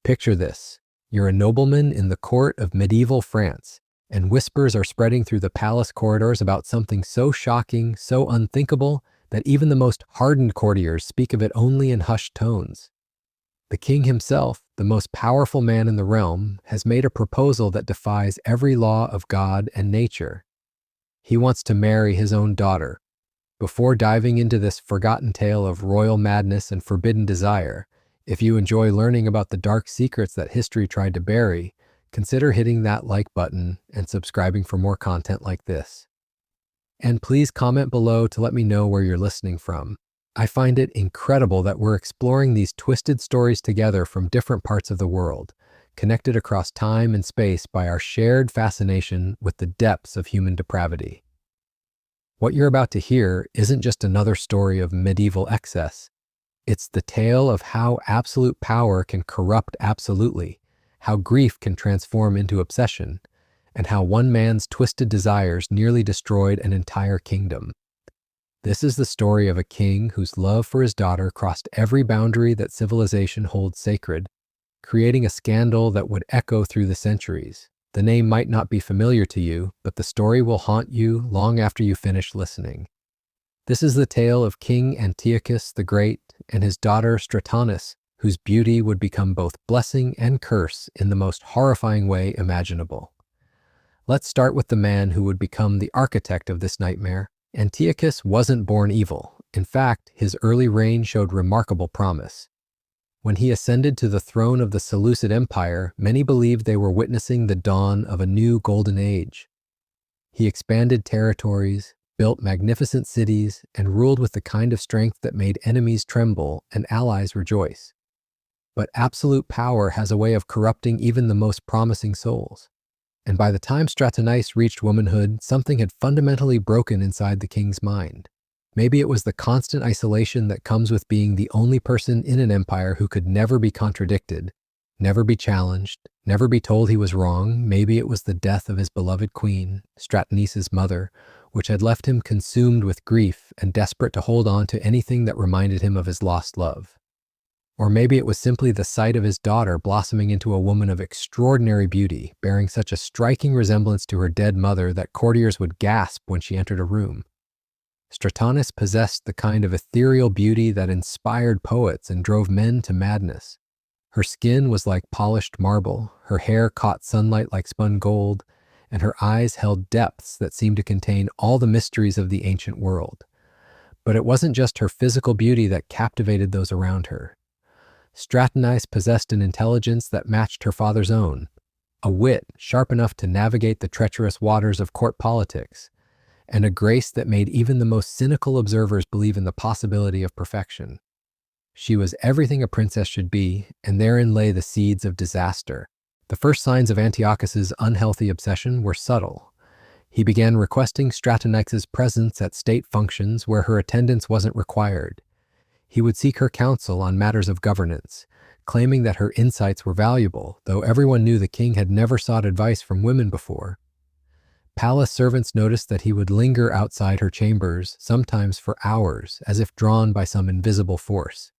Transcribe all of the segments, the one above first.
Picture this. You're a nobleman in the court of medieval France, and whispers are spreading through the palace corridors about something so shocking, so unthinkable, that even the most hardened courtiers speak of it only in hushed tones. The king himself, the most powerful man in the realm, has made a proposal that defies every law of God and nature. He wants to marry his own daughter. Before diving into this forgotten tale of royal madness and forbidden desire, if you enjoy learning about the dark secrets that history tried to bury, consider hitting that like button and subscribing for more content like this. And please comment below to let me know where you're listening from. I find it incredible that we're exploring these twisted stories together from different parts of the world, connected across time and space by our shared fascination with the depths of human depravity. What you're about to hear isn't just another story of medieval excess. It's the tale of how absolute power can corrupt absolutely, how grief can transform into obsession, and how one man's twisted desires nearly destroyed an entire kingdom. This is the story of a king whose love for his daughter crossed every boundary that civilization holds sacred, creating a scandal that would echo through the centuries. The name might not be familiar to you, but the story will haunt you long after you finish listening. This is the tale of King Antiochus the Great and his daughter Stratonus, whose beauty would become both blessing and curse in the most horrifying way imaginable. Let's start with the man who would become the architect of this nightmare. Antiochus wasn't born evil. In fact, his early reign showed remarkable promise. When he ascended to the throne of the Seleucid Empire, many believed they were witnessing the dawn of a new golden age. He expanded territories, built magnificent cities, and ruled with the kind of strength that made enemies tremble and allies rejoice. But absolute power has a way of corrupting even the most promising souls. And by the time Stratonus reached womanhood, something had fundamentally broken inside the king's mind. Maybe it was the constant isolation that comes with being the only person in an empire who could never be contradicted, never be challenged, never be told he was wrong. Maybe it was the death of his beloved queen, Stratonus's mother, which had left him consumed with grief and desperate to hold on to anything that reminded him of his lost love. Or maybe it was simply the sight of his daughter blossoming into a woman of extraordinary beauty, bearing such a striking resemblance to her dead mother that courtiers would gasp when she entered a room. Stratonus possessed the kind of ethereal beauty that inspired poets and drove men to madness. Her skin was like polished marble, her hair caught sunlight like spun gold, and her eyes held depths that seemed to contain all the mysteries of the ancient world. But it wasn't just her physical beauty that captivated those around her. Stratonus possessed an intelligence that matched her father's own, a wit sharp enough to navigate the treacherous waters of court politics, and a grace that made even the most cynical observers believe in the possibility of perfection. She was everything a princess should be, and therein lay the seeds of disaster. The first signs of Antiochus's unhealthy obsession were subtle. He began requesting Stratonus's presence at state functions where her attendance wasn't required. He would seek her counsel on matters of governance, claiming that her insights were valuable, though everyone knew the king had never sought advice from women before. Palace servants noticed that he would linger outside her chambers, sometimes for hours, as if drawn by some invisible force.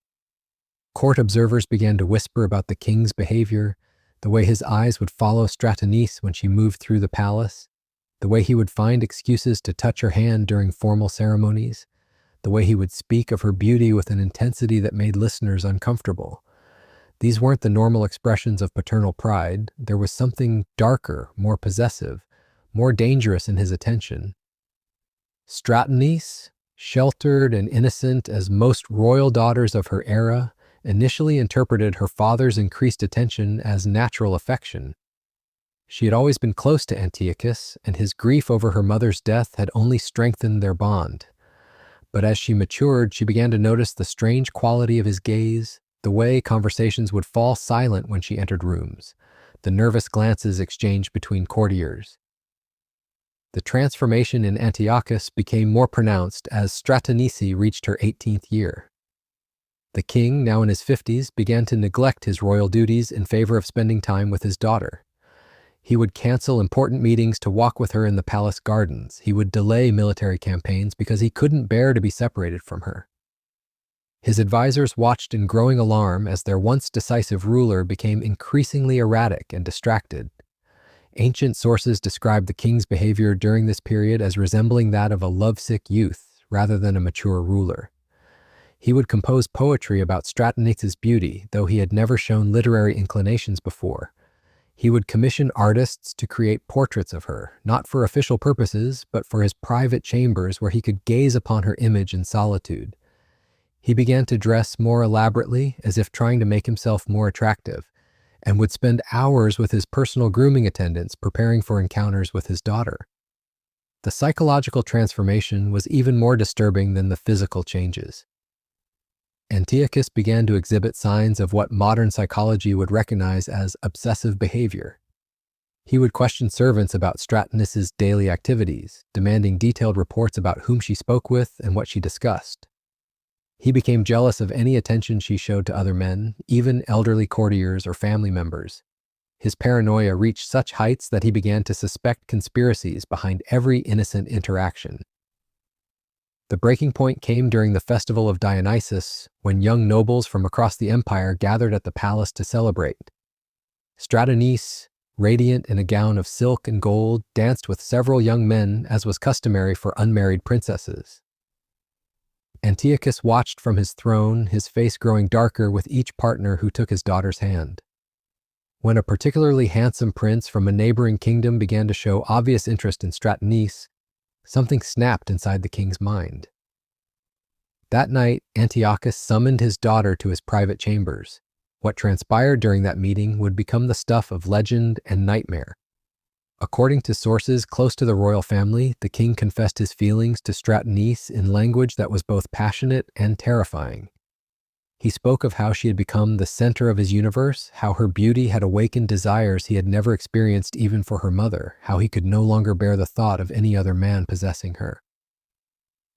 Court observers began to whisper about the king's behavior, the way his eyes would follow Stratonus when she moved through the palace, the way he would find excuses to touch her hand during formal ceremonies, the way he would speak of her beauty with an intensity that made listeners uncomfortable. These weren't the normal expressions of paternal pride. There was something darker, more possessive, more dangerous in his attention. Stratonus, sheltered and innocent as most royal daughters of her era, initially interpreted her father's increased attention as natural affection. She had always been close to Antiochus, and his grief over her mother's death had only strengthened their bond. But as she matured, she began to notice the strange quality of his gaze, the way conversations would fall silent when she entered rooms, the nervous glances exchanged between courtiers. The transformation in Antiochus became more pronounced as Stratonus reached her 18th year. The king, now in his 50s, began to neglect his royal duties in favor of spending time with his daughter. He would cancel important meetings to walk with her in the palace gardens. He would delay military campaigns because he couldn't bear to be separated from her. His advisors watched in growing alarm as their once decisive ruler became increasingly erratic and distracted. Ancient sources describe the king's behavior during this period as resembling that of a lovesick youth rather than a mature ruler. He would compose poetry about Stratonice's beauty, though he had never shown literary inclinations before. He would commission artists to create portraits of her, not for official purposes, but for his private chambers where he could gaze upon her image in solitude. He began to dress more elaborately, as if trying to make himself more attractive, and would spend hours with his personal grooming attendants preparing for encounters with his daughter. The psychological transformation was even more disturbing than the physical changes. Antiochus began to exhibit signs of what modern psychology would recognize as obsessive behavior. He would question servants about Stratonice's daily activities, demanding detailed reports about whom she spoke with and what she discussed. He became jealous of any attention she showed to other men, even elderly courtiers or family members. His paranoia reached such heights that he began to suspect conspiracies behind every innocent interaction. The breaking point came during the festival of Dionysus, when young nobles from across the empire gathered at the palace to celebrate. Stratonice, radiant in a gown of silk and gold, danced with several young men, as was customary for unmarried princesses. Antiochus watched from his throne, his face growing darker with each partner who took his daughter's hand. When a particularly handsome prince from a neighboring kingdom began to show obvious interest in Stratonice, something snapped inside the king's mind. That night, Antiochus summoned his daughter to his private chambers. What transpired during that meeting would become the stuff of legend and nightmare. According to sources close to the royal family, the king confessed his feelings to Stratonice in language that was both passionate and terrifying. He spoke of how she had become the center of his universe, how her beauty had awakened desires he had never experienced even for her mother, how he could no longer bear the thought of any other man possessing her.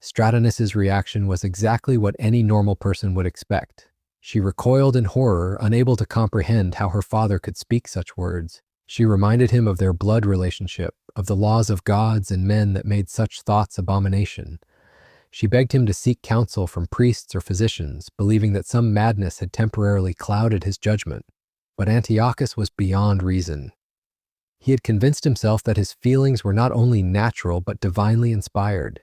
Stratonice's reaction was exactly what any normal person would expect. She recoiled in horror, unable to comprehend how her father could speak such words. She reminded him of their blood relationship, of the laws of gods and men that made such thoughts abomination. She begged him to seek counsel from priests or physicians, believing that some madness had temporarily clouded his judgment. But Antiochus was beyond reason. He had convinced himself that his feelings were not only natural but divinely inspired.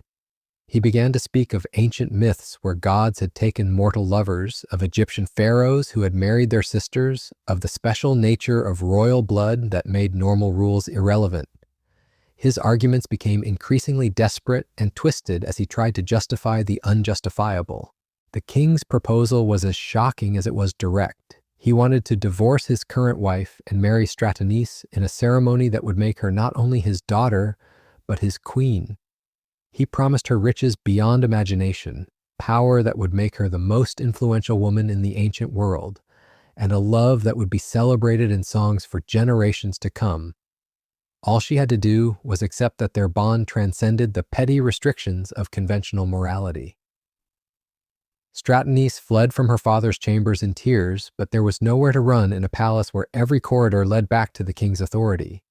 He began to speak of ancient myths where gods had taken mortal lovers, of Egyptian pharaohs who had married their sisters, of the special nature of royal blood that made normal rules irrelevant. His arguments became increasingly desperate and twisted as he tried to justify the unjustifiable. The king's proposal was as shocking as it was direct. He wanted to divorce his current wife and marry Stratonice in a ceremony that would make her not only his daughter, but his queen. He promised her riches beyond imagination, power that would make her the most influential woman in the ancient world, and a love that would be celebrated in songs for generations to come. All she had to do was accept that their bond transcended the petty restrictions of conventional morality. Stratonice fled from her father's chambers in tears, but there was nowhere to run in a palace where every corridor led back to the king's authority.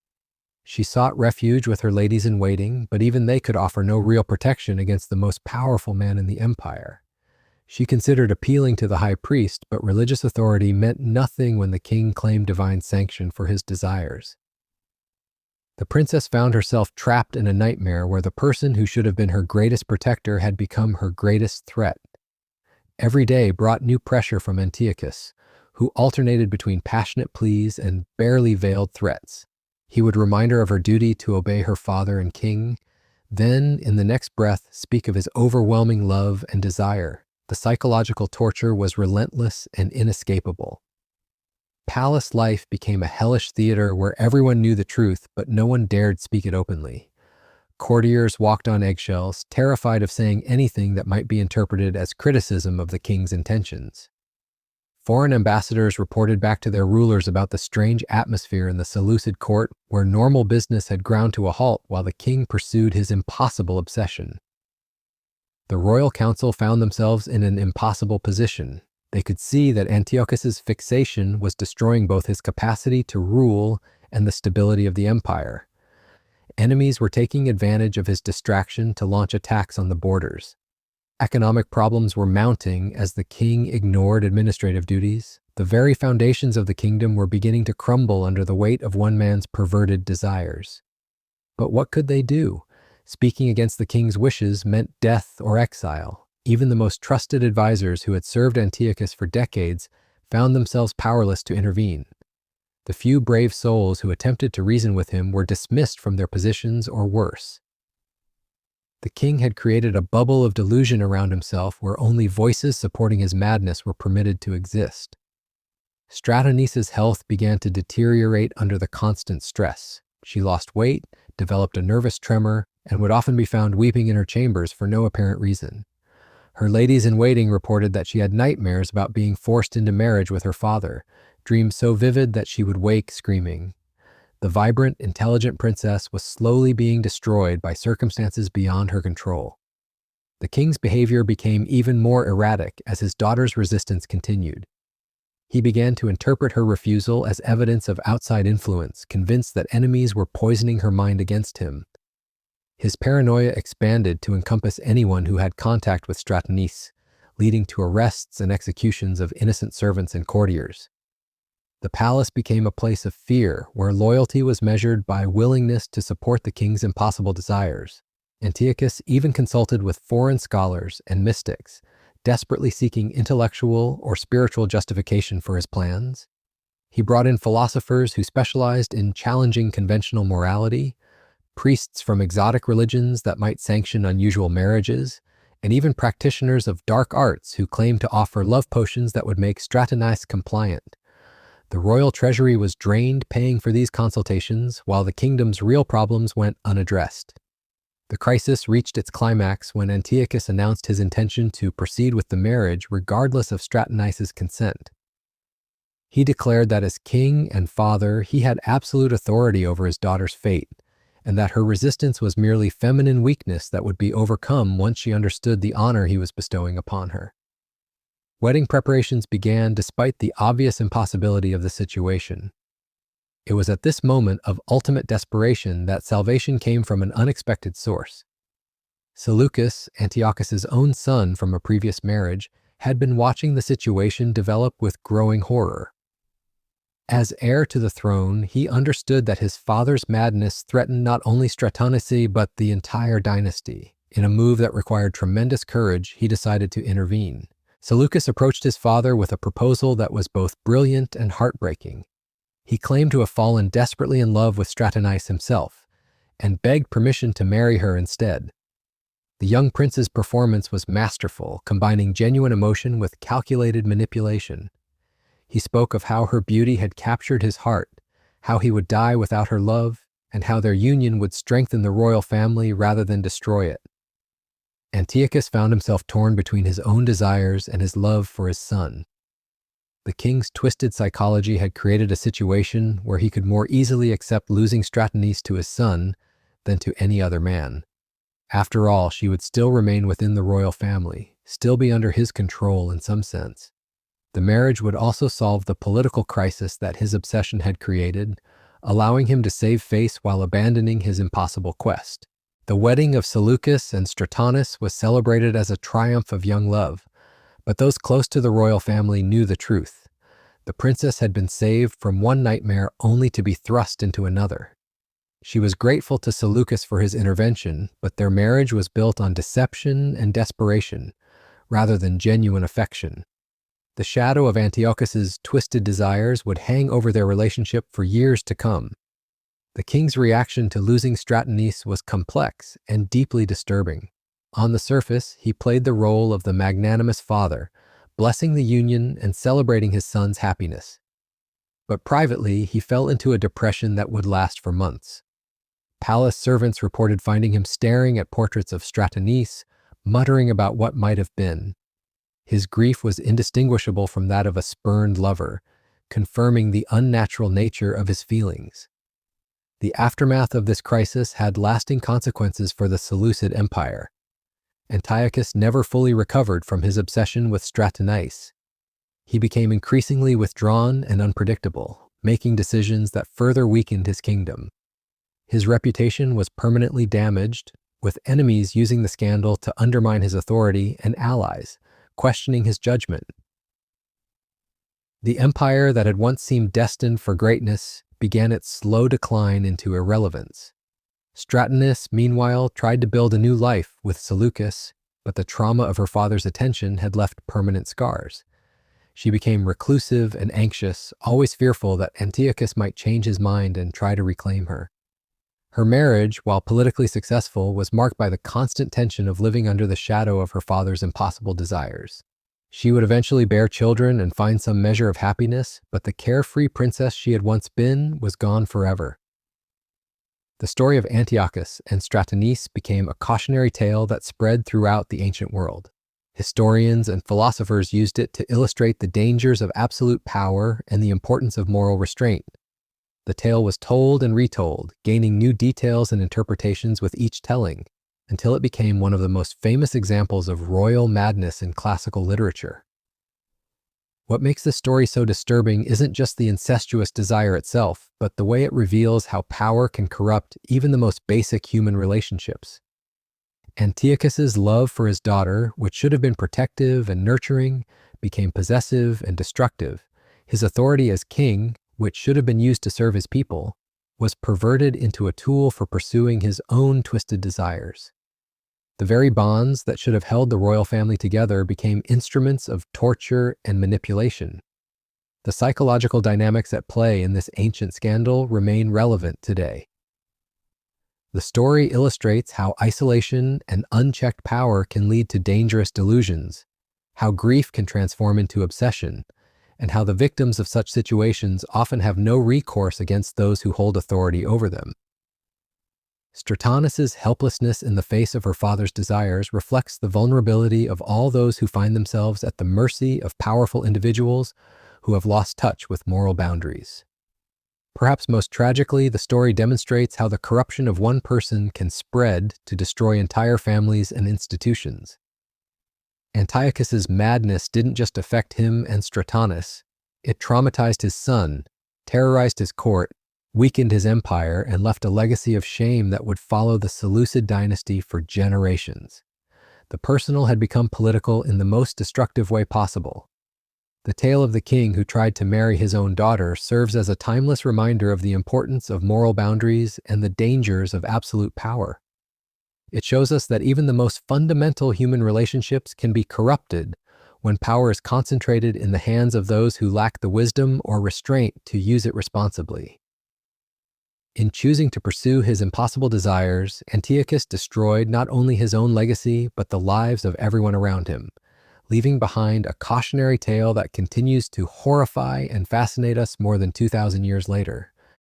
She sought refuge with her ladies-in-waiting, but even they could offer no real protection against the most powerful man in the empire. She considered appealing to the high priest, but religious authority meant nothing when the king claimed divine sanction for his desires. The princess found herself trapped in a nightmare where the person who should have been her greatest protector had become her greatest threat. Every day brought new pressure from Antiochus, who alternated between passionate pleas and barely veiled threats. He would remind her of her duty to obey her father and king, then, in the next breath, speak of his overwhelming love and desire. The psychological torture was relentless and inescapable. Palace life became a hellish theater where everyone knew the truth, but no one dared speak it openly. Courtiers walked on eggshells, terrified of saying anything that might be interpreted as criticism of the king's intentions. Foreign ambassadors reported back to their rulers about the strange atmosphere in the Seleucid court, where normal business had ground to a halt while the king pursued his impossible obsession. The royal council found themselves in an impossible position. They could see that Antiochus's fixation was destroying both his capacity to rule and the stability of the empire. Enemies were taking advantage of his distraction to launch attacks on the borders. Economic problems were mounting as the king ignored administrative duties. The very foundations of the kingdom were beginning to crumble under the weight of one man's perverted desires. But what could they do? Speaking against the king's wishes meant death or exile. Even the most trusted advisors who had served Antiochus for decades found themselves powerless to intervene. The few brave souls who attempted to reason with him were dismissed from their positions or worse. The king had created a bubble of delusion around himself where only voices supporting his madness were permitted to exist. Stratonice's health began to deteriorate under the constant stress. She lost weight, developed a nervous tremor, and would often be found weeping in her chambers for no apparent reason. Her ladies-in-waiting reported that she had nightmares about being forced into marriage with her father, dreams so vivid that she would wake screaming. The vibrant, intelligent princess was slowly being destroyed by circumstances beyond her control. The king's behavior became even more erratic as his daughter's resistance continued. He began to interpret her refusal as evidence of outside influence, convinced that enemies were poisoning her mind against him. His paranoia expanded to encompass anyone who had contact with Stratonice, leading to arrests and executions of innocent servants and courtiers. The palace became a place of fear, where loyalty was measured by willingness to support the king's impossible desires. Antiochus even consulted with foreign scholars and mystics, desperately seeking intellectual or spiritual justification for his plans. He brought in philosophers who specialized in challenging conventional morality, priests from exotic religions that might sanction unusual marriages, and even practitioners of dark arts who claimed to offer love potions that would make Stratonice compliant. The royal treasury was drained paying for these consultations, while the kingdom's real problems went unaddressed. The crisis reached its climax when Antiochus announced his intention to proceed with the marriage regardless of Stratonice's consent. He declared that as king and father, he had absolute authority over his daughter's fate, and that her resistance was merely feminine weakness that would be overcome once she understood the honor he was bestowing upon her. Wedding preparations began despite the obvious impossibility of the situation. It was at this moment of ultimate desperation that salvation came from an unexpected source. Seleucus, Antiochus's own son from a previous marriage, had been watching the situation develop with growing horror. As heir to the throne, he understood that his father's madness threatened not only Stratonice but the entire dynasty. In a move that required tremendous courage, he decided to intervene. Seleucus approached his father with a proposal that was both brilliant and heartbreaking. He claimed to have fallen desperately in love with Stratonice himself, and begged permission to marry her instead. The young prince's performance was masterful, combining genuine emotion with calculated manipulation. He spoke of how her beauty had captured his heart, how he would die without her love, and how their union would strengthen the royal family rather than destroy it. Antiochus found himself torn between his own desires and his love for his son. The king's twisted psychology had created a situation where he could more easily accept losing Stratonice to his son than to any other man. After all, she would still remain within the royal family, still be under his control in some sense. The marriage would also solve the political crisis that his obsession had created, allowing him to save face while abandoning his impossible quest. The wedding of Seleucus and Stratonice was celebrated as a triumph of young love, but those close to the royal family knew the truth. The princess had been saved from one nightmare only to be thrust into another. She was grateful to Seleucus for his intervention, but their marriage was built on deception and desperation, rather than genuine affection. The shadow of Antiochus's twisted desires would hang over their relationship for years to come. The king's reaction to losing Stratonice was complex and deeply disturbing. On the surface, he played the role of the magnanimous father, blessing the union and celebrating his son's happiness. But privately, he fell into a depression that would last for months. Palace servants reported finding him staring at portraits of Stratonice, muttering about what might have been. His grief was indistinguishable from that of a spurned lover, confirming the unnatural nature of his feelings. The aftermath of this crisis had lasting consequences for the Seleucid Empire. Antiochus never fully recovered from his obsession with Stratonice. He became increasingly withdrawn and unpredictable, making decisions that further weakened his kingdom. His reputation was permanently damaged with enemies using the scandal to undermine his authority and allies, questioning his judgment. The empire that had once seemed destined for greatness began its slow decline into irrelevance. Stratonice, meanwhile, tried to build a new life with Seleucus, but the trauma of her father's attention had left permanent scars. She became reclusive and anxious, always fearful that Antiochus might change his mind and try to reclaim her. Her marriage, while politically successful, was marked by the constant tension of living under the shadow of her father's impossible desires. She would eventually bear children and find some measure of happiness, but the carefree princess she had once been was gone forever. The story of Antiochus and Stratonice became a cautionary tale that spread throughout the ancient world. Historians and philosophers used it to illustrate the dangers of absolute power and the importance of moral restraint. The tale was told and retold, gaining new details and interpretations with each telling, until it became one of the most famous examples of royal madness in classical literature. What makes this story so disturbing isn't just the incestuous desire itself, but the way it reveals how power can corrupt even the most basic human relationships. Antiochus's love for his daughter, which should have been protective and nurturing, became possessive and destructive. His authority as king, which should have been used to serve his people, was perverted into a tool for pursuing his own twisted desires. The very bonds that should have held the royal family together became instruments of torture and manipulation. The psychological dynamics at play in this ancient scandal remain relevant today. The story illustrates how isolation and unchecked power can lead to dangerous delusions, how grief can transform into obsession, and how the victims of such situations often have no recourse against those who hold authority over them. Stratonice's helplessness in the face of her father's desires reflects the vulnerability of all those who find themselves at the mercy of powerful individuals who have lost touch with moral boundaries. Perhaps most tragically, the story demonstrates how the corruption of one person can spread to destroy entire families and institutions. Antiochus's madness didn't just affect him and Stratonice. It traumatized his son, terrorized his court, weakened his empire, and left a legacy of shame that would follow the Seleucid dynasty for generations. The personal had become political in the most destructive way possible. The tale of the king who tried to marry his own daughter serves as a timeless reminder of the importance of moral boundaries and the dangers of absolute power. It shows us that even the most fundamental human relationships can be corrupted when power is concentrated in the hands of those who lack the wisdom or restraint to use it responsibly. In choosing to pursue his impossible desires, Antiochus destroyed not only his own legacy, but the lives of everyone around him, leaving behind a cautionary tale that continues to horrify and fascinate us more than 2,000 years later.